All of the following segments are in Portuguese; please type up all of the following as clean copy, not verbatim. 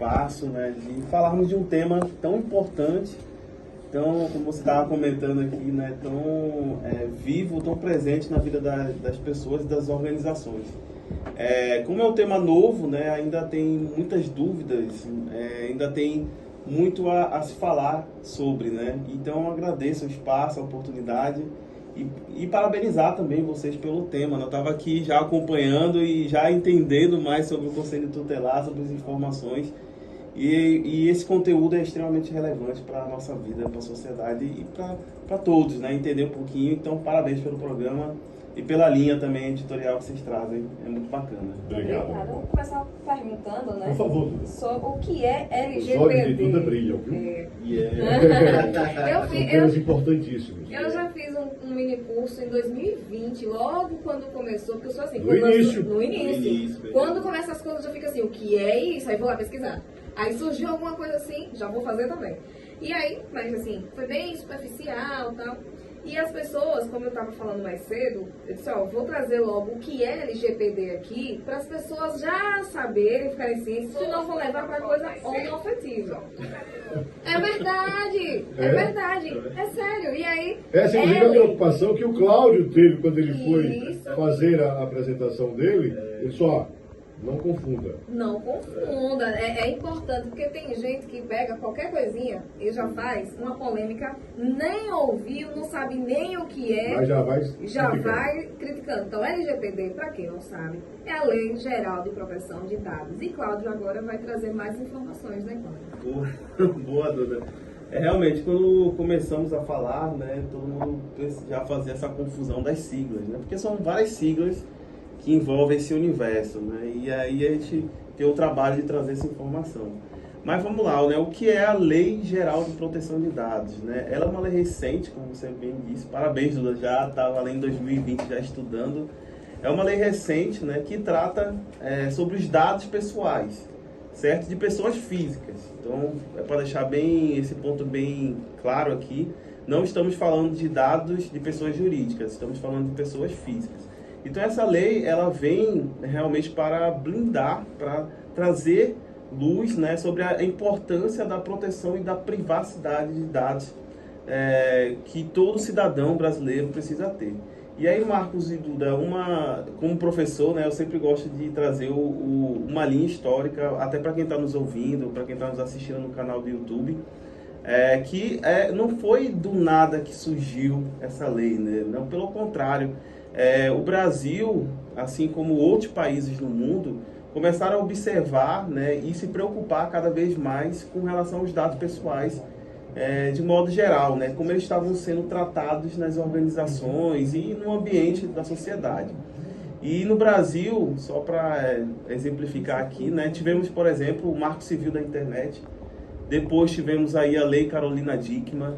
espaço, né, de falarmos de um tema tão importante, tão, como você estava comentando aqui, né, tão vivo, tão presente na vida das pessoas e das organizações. Como é um tema novo, né, ainda tem muitas dúvidas, ainda tem muito a se falar sobre, né? Então eu agradeço o espaço, a oportunidade e parabenizar também vocês pelo tema. Eu estava aqui já acompanhando e já entendendo mais sobre o Conselho Tutelar, sobre as informações. E esse conteúdo é extremamente relevante para a nossa vida, para a sociedade e para todos, né? Entender um pouquinho. Então, parabéns pelo programa e pela linha também editorial que vocês trazem. É muito bacana. Obrigado. Vamos começar perguntando, né? Por favor, Duda. Sobre o que é Os olhos de LGPD. Duda brilham, viu? Eu, São temas importantíssimos. eu já fiz um mini curso em 2020, logo quando começou, porque eu sou assim. No início. No início. Quando começa as coisas, eu fico assim, o que é isso? Aí vou lá pesquisar. Aí surgiu alguma coisa assim, já vou fazer também. E aí, mas assim, foi bem superficial e tal. E as pessoas, como eu estava falando mais cedo, eu disse, vou trazer logo o que é LGPD aqui, para as pessoas já saberem, ficarem cientes, senão vão levar para coisa homoafetiva. É verdade, é verdade, é sério. E aí... Essa é a preocupação que o Cláudio teve quando ele foi Isso. fazer a apresentação dele. Ele só, não confunda. Não confunda, é importante, porque tem gente que pega qualquer coisinha e já faz uma polêmica, nem ouviu, não sabe nem o que é, Mas já vai criticando. Então, LGPD, para quem não sabe, é a Lei Geral de Proteção de Dados. E Cláudio agora vai trazer mais informações, né, Cláudio? Boa, Duda. Realmente, quando começamos a falar, né, todo mundo já fazia essa confusão das siglas, né? Porque são várias siglas que envolve esse universo, né? E aí a gente tem o trabalho de trazer essa informação. Mas vamos lá, né? O que é a Lei Geral de Proteção de Dados, né? Ela é uma lei recente, como você bem disse. Parabéns, Duda, já estava lá em 2020 já estudando. É uma lei recente, né? Que trata sobre os dados pessoais, certo? De pessoas físicas. Então, é para deixar bem esse ponto bem claro aqui, não estamos falando de dados de pessoas jurídicas, estamos falando de pessoas físicas. Então essa lei, ela vem realmente para blindar, para trazer luz, né, sobre a importância da proteção e da privacidade de dados que todo cidadão brasileiro precisa ter. E aí, Marcos e Duda, como professor, né, eu sempre gosto de trazer uma linha histórica, até para quem está nos ouvindo, para quem está nos assistindo no canal do YouTube, não foi do nada que surgiu essa lei, né? Não, pelo contrário. O Brasil, assim como outros países no mundo, começaram a observar, né, e se preocupar cada vez mais com relação aos dados pessoais, de modo geral, né, como eles estavam sendo tratados nas organizações e no ambiente da sociedade. E no Brasil, só para exemplificar aqui, né, tivemos, por exemplo, o Marco Civil da Internet, depois tivemos aí a Lei Carolina Dickmann,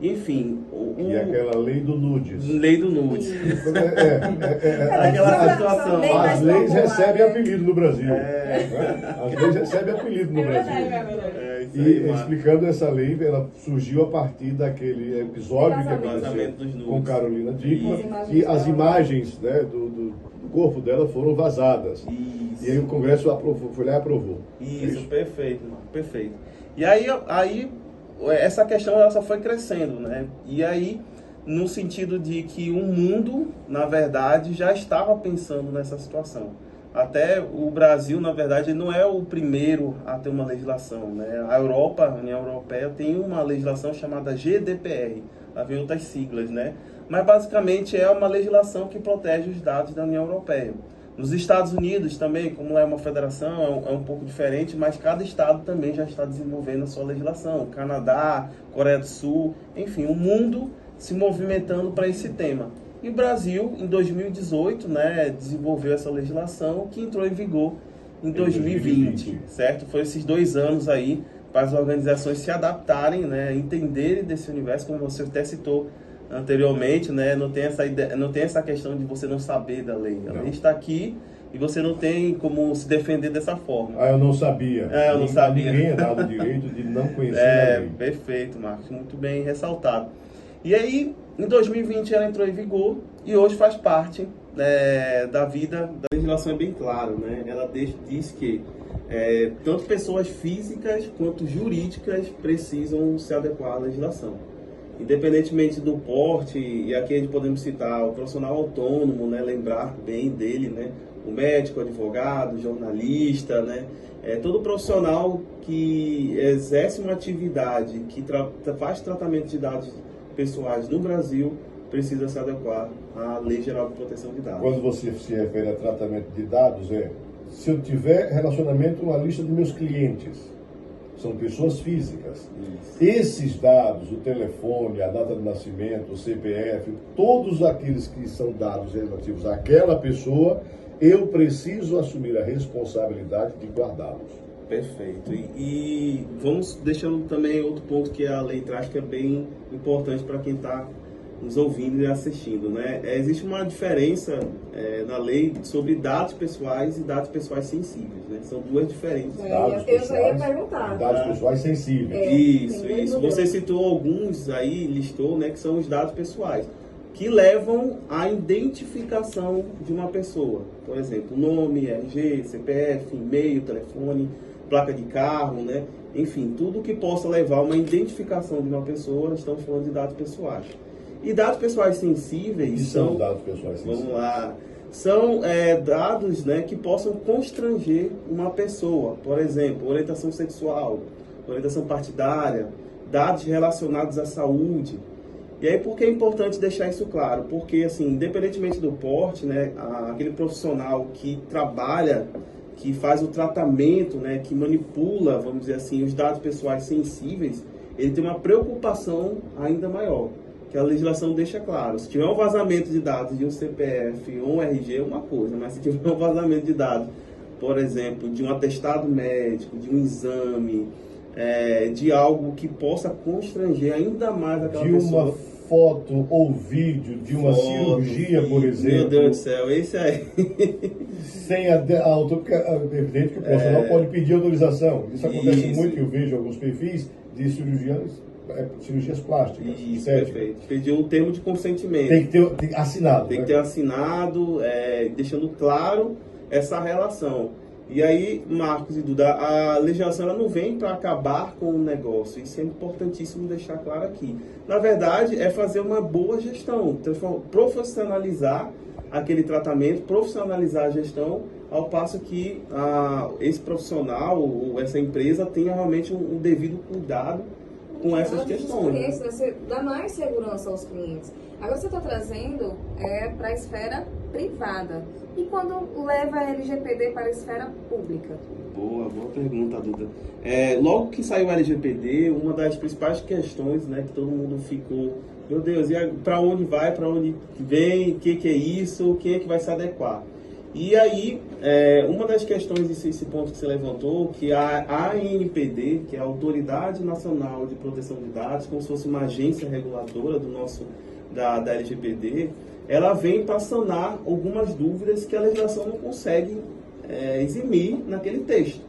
enfim... E aquela lei do nudes. Lei do nudes. Aquela situação. As leis recebem apelido no Brasil. As leis recebem apelido no Brasil. E explicando essa lei, ela surgiu a partir daquele episódio que aconteceu com Carolina Dickmann, e as imagens, né, do corpo dela foram vazadas. Isso. E aí o Congresso foi lá e aprovou. Isso, perfeito, perfeito. E aí essa questão ela só foi crescendo, né? E aí, no sentido de que o mundo, na verdade, já estava pensando nessa situação. Até o Brasil, na verdade, não é o primeiro a ter uma legislação, né? A União Europeia, tem uma legislação chamada GDPR, havia outras siglas, né? Mas basicamente é uma legislação que protege os dados da União Europeia. Nos Estados Unidos também, como é uma federação, é um pouco diferente, mas cada estado também já está desenvolvendo a sua legislação. Canadá, Coreia do Sul, enfim, o mundo se movimentando para esse tema. E o Brasil, em 2018, né, desenvolveu essa legislação que entrou em vigor em 2020, certo? Foi esses 2 anos aí para as organizações se adaptarem, né, entenderem desse universo, como você até citou anteriormente, né? Não tem essa questão de você não saber da lei. A lei está aqui e você não tem como se defender dessa forma. Eu não sabia. Eu não sabia. Ninguém é dado o direito de não conhecer a lei. Perfeito, Marcos. Muito bem ressaltado. E aí, em 2020 ela entrou em vigor e hoje faz parte da vida. A legislação é bem clara, né? Ela diz que tanto pessoas físicas quanto jurídicas precisam se adequar à legislação. Independentemente do porte, e aqui a gente podemos citar o profissional autônomo, né, lembrar bem dele, né, o médico, o advogado, o jornalista, né, todo profissional que exerce uma atividade que faz tratamento de dados pessoais no Brasil precisa se adequar à Lei Geral de Proteção de Dados. Quando você se refere a tratamento de dados, se eu tiver relacionamento com a lista de meus clientes, são pessoas físicas. Isso. Esses dados, o telefone, a data de nascimento, o CPF, todos aqueles que são dados relativos àquela pessoa, eu preciso assumir a responsabilidade de guardá-los. Perfeito. E vamos deixando também outro ponto que a lei traz, que é bem importante para quem está nos ouvindo e assistindo, né? Existe uma diferença na lei sobre dados pessoais e dados pessoais sensíveis, né? São duas diferentes. Eu já ia perguntar. Dados pessoais sensíveis. Isso. Você citou alguns aí, listou, né? Que são os dados pessoais, que levam à identificação de uma pessoa. Por exemplo, nome, RG, CPF, e-mail, telefone, placa de carro, né? Enfim, tudo que possa levar a uma identificação de uma pessoa, estamos falando de dados pessoais. E dados pessoais sensíveis são dados pessoais sensíveis. Vamos lá. São dados, né, que possam constranger uma pessoa. Por exemplo, orientação sexual, orientação partidária, dados relacionados à saúde. E aí, por que é importante deixar isso claro? Porque, assim, independentemente do porte, né, aquele profissional que trabalha, que faz o tratamento, né, que manipula, vamos dizer assim, os dados pessoais sensíveis, ele tem uma preocupação ainda maior, que a legislação deixa claro. Se tiver um vazamento de dados de um CPF ou um RG é uma coisa, mas se tiver um vazamento de dados, por exemplo, de um atestado médico, de um exame, de algo que possa constranger ainda mais aquela pessoa. Uma foto ou vídeo de uma cirurgia, por exemplo. Meu Deus do céu, esse aí. Sem a autorização, é evidente que o profissional pode pedir autorização. Isso acontece muito, eu vejo alguns perfis de cirurgias plásticas. Isso, perfeito. Pediu um termo de consentimento. Tem que ter assinado. Tem que ter assinado, deixando claro essa relação. E aí, Marcos e Duda, a legislação ela não vem para acabar com o negócio. Isso é importantíssimo deixar claro aqui. Na verdade, é fazer uma boa gestão, profissionalizar aquele tratamento, profissionalizar a gestão, ao passo que esse profissional ou essa empresa tenha realmente um devido cuidado com essas questões. Você dá mais segurança aos clientes. Agora você está trazendo para a esfera privada. E quando leva a LGPD para a esfera pública? Boa pergunta, Duda. Logo que saiu o LGPD, uma das principais questões, né, que todo mundo ficou, meu Deus, e para onde vai, para onde vem, o que é isso, quem é que vai se adequar? E aí, uma das questões, esse ponto que você levantou, que a ANPD, que é a Autoridade Nacional de Proteção de Dados, como se fosse uma agência reguladora da LGPD, ela vem para sanar algumas dúvidas que a legislação não consegue eximir naquele texto.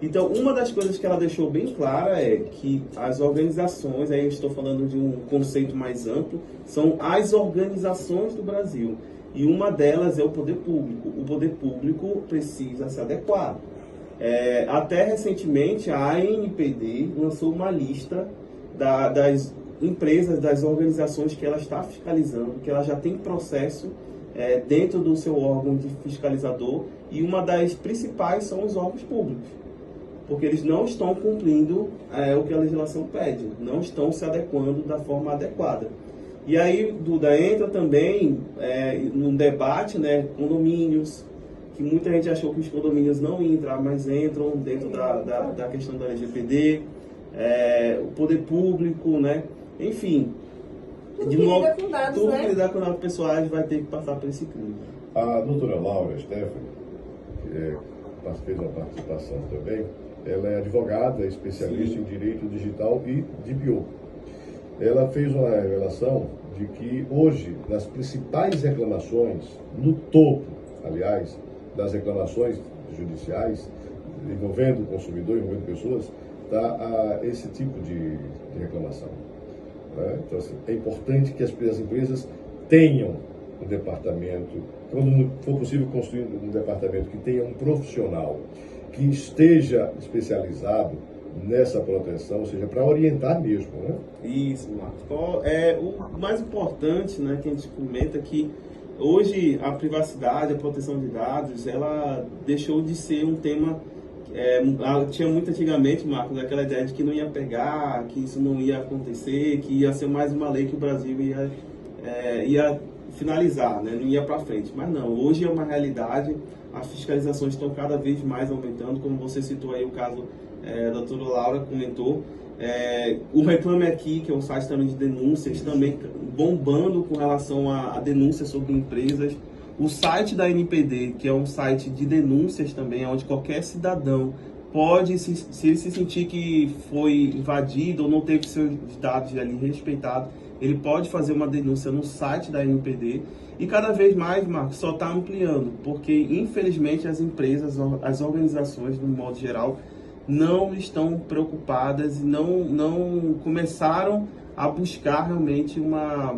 Então, uma das coisas que ela deixou bem clara é que as organizações, aí eu estou falando de um conceito mais amplo, são as organizações do Brasil. E uma delas é o poder público. O poder público precisa se adequar. Até recentemente, a ANPD lançou uma lista das empresas, das organizações que ela está fiscalizando, que ela já tem processo dentro do seu órgão de fiscalizador, e uma das principais são os órgãos públicos, porque eles não estão cumprindo o que a legislação pede, não estão se adequando da forma adequada. E aí, Duda, entra também num debate, né, condomínios, que muita gente achou que os condomínios não iam entrar, mas entram dentro da questão da LGPD, o poder público, né? Enfim, tudo que lidar com dados, tudo que lidar com dados pessoais vai ter que passar por esse crime. A doutora Laura Stephanie, que fez uma participação também, ela é advogada, especialista em direito digital e DPO. Ela fez uma revelação de que hoje, nas principais reclamações, no topo, aliás, das reclamações judiciais, envolvendo o consumidor, envolvendo pessoas, está esse tipo de reclamação. Então, assim, é importante que as empresas tenham um departamento, quando for possível construir um departamento que tenha um profissional. que esteja especializado nessa proteção, ou seja, para orientar mesmo, né? Isso, Marcos. O mais importante, né, que a gente comenta é que hoje a privacidade, a proteção de dados, ela deixou de ser um tema. Tinha muito antigamente, Marcos, aquela ideia de que não ia pegar, que isso não ia acontecer, que ia ser mais uma lei que o Brasil ia finalizar, né? Não ia para frente. Mas não, hoje é uma realidade, as fiscalizações estão cada vez mais aumentando, como você citou aí o caso, a doutora Laura comentou. O Reclame Aqui, que é um site também de denúncias, também bombando com relação a denúncias sobre empresas. O site da NPD, que é um site de denúncias também, onde qualquer cidadão pode, se ele se sentir que foi invadido ou não teve seus dados ali respeitados, ele pode fazer uma denúncia no site da NPD. E cada vez mais, Marcos, só está ampliando, porque infelizmente as empresas, as organizações, no modo geral, não estão preocupadas e não começaram a buscar realmente uma